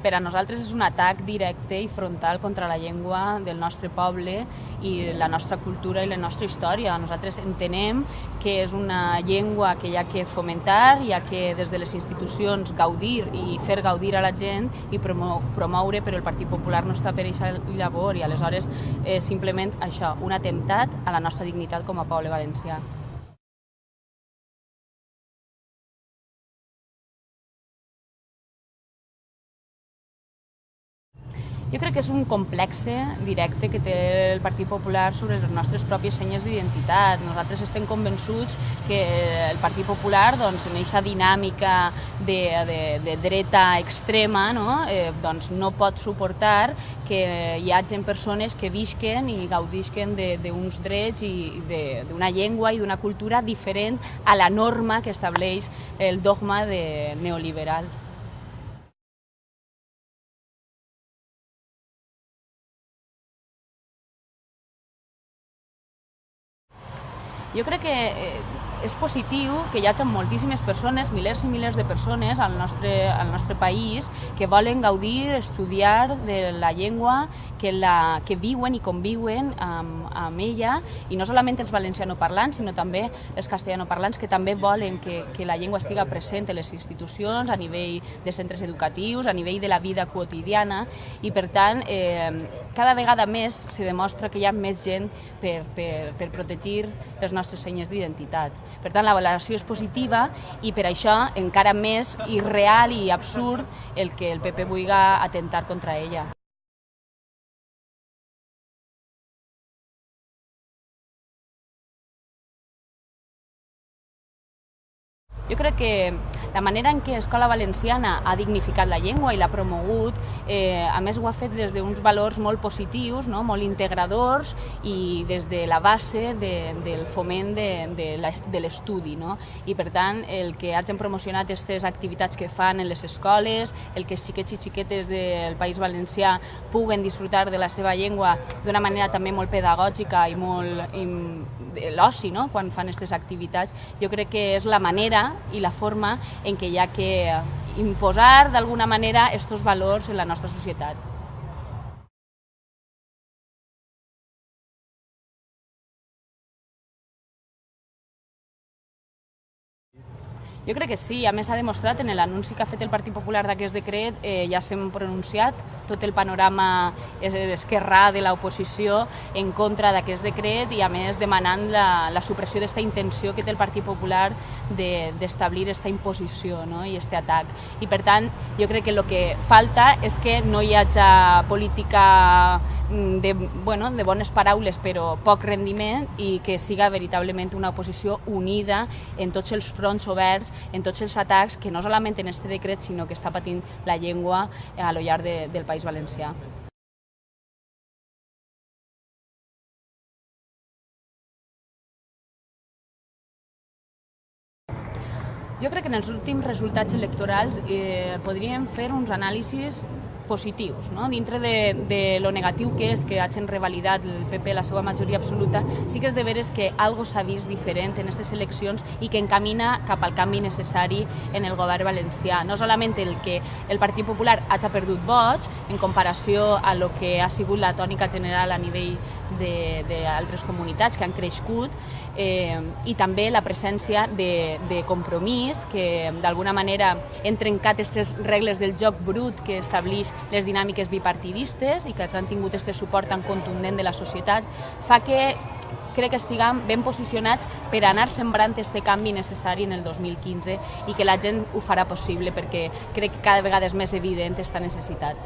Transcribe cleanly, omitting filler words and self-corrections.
per a nosaltres és un atac directe i frontal contra la llengua del nostre poble i la nostra cultura i la nostra història. Nosaltres entenem que és una llengua que hi ha que fomentar, hi ha que des de les institucions gaudir i fer gaudir a la gent i promoure, però el Partit Popular no està per aquesta llavor i aleshores simplement això, un atemptat a la nostra dignitat com a poble valencià. Jo crec que és un complex directe que té el Partit Popular sobre les nostres pròpies senyes d'identitat. Nosaltres estem convençuts que el Partit Popular, en aquesta dinàmica de dreta extrema, no pot suportar que hi hagi persones que visquen i gaudisquen d'uns drets i d'una llengua i d'una cultura diferent a la norma que estableix el dogma neoliberal. Jo crec que és positiu que hi hagi moltíssimes persones, milers i milers de persones al nostre país que volen gaudir, estudiar de la llengua, que viuen i conviuen amb ella, i no solament els valencianoparlants, sinó també els castellanoparlants que també volen que la llengua estigui present en les institucions, a nivell de centres educatius, a nivell de la vida quotidiana, i per tant cada vegada més se demostra que hi ha més gent per protegir les nostres senyes d'identitat. Per tant, la valoració és positiva i per això encara més irreal i absurd el que el PP vulgui atentar contra ella. Jo crec que la manera en què Escola Valenciana ha dignificat la llengua i l'ha promogut, a més ho ha fet des d'uns valors molt positius, molt integradors i des de la base del foment de l'estudi. I per tant, el que hagin promocionat aquestes activitats que fan en les escoles, el que els xiquets i xiquetes del País Valencià puguen disfrutar de la seva llengua d'una manera també molt pedagògica i molt l'oci, quan fan aquestes activitats, jo crec que és la manera i la forma en què hi ha que imposar d'alguna manera aquests valors en la nostra societat. Jo crec que sí, a més s'ha demostrat en l'anunci que ha fet el Partit Popular d'aquest decret, ja s'hem pronunciat tot el panorama esquerrà de l'oposició en contra d'aquest decret i a més demanant la supressió d'aquesta intenció que té el Partit Popular d'establir aquesta imposició i aquest atac. I per tant, jo crec que el que falta és que no hi hagi política de bones paraules però poc rendiment i que siga veritablement una oposició unida en tots els fronts oberts, en tots els atacs que no solament en aquest decret sinó que està patint la llengua a lo llarg del País Valencià. Jo crec que en els últims resultats electorals podríem fer uns anàlisis positius. Dintre de lo negatiu que és que hagin revalidat el PP la seva majoria absoluta, sí que és de veres que algo s'ha vist diferent en aquestes eleccions i que encamina cap al canvi necessari en el govern valencià. No solament el que el Partit Popular hagi perdut vots en comparació a lo que ha sigut la tònica general a nivell d'altres comunitats que han crescut, i també la presència de compromís que d'alguna manera han trencat aquestes regles del joc brut que estableix les dinàmiques bipartidistes i que han tingut aquest suport tan contundent de la societat, fa que crec que estiguem ben posicionats per anar sembrant aquest canvi necessari en el 2015 i que la gent ho farà possible perquè crec que cada vegada és més evident aquesta necessitat.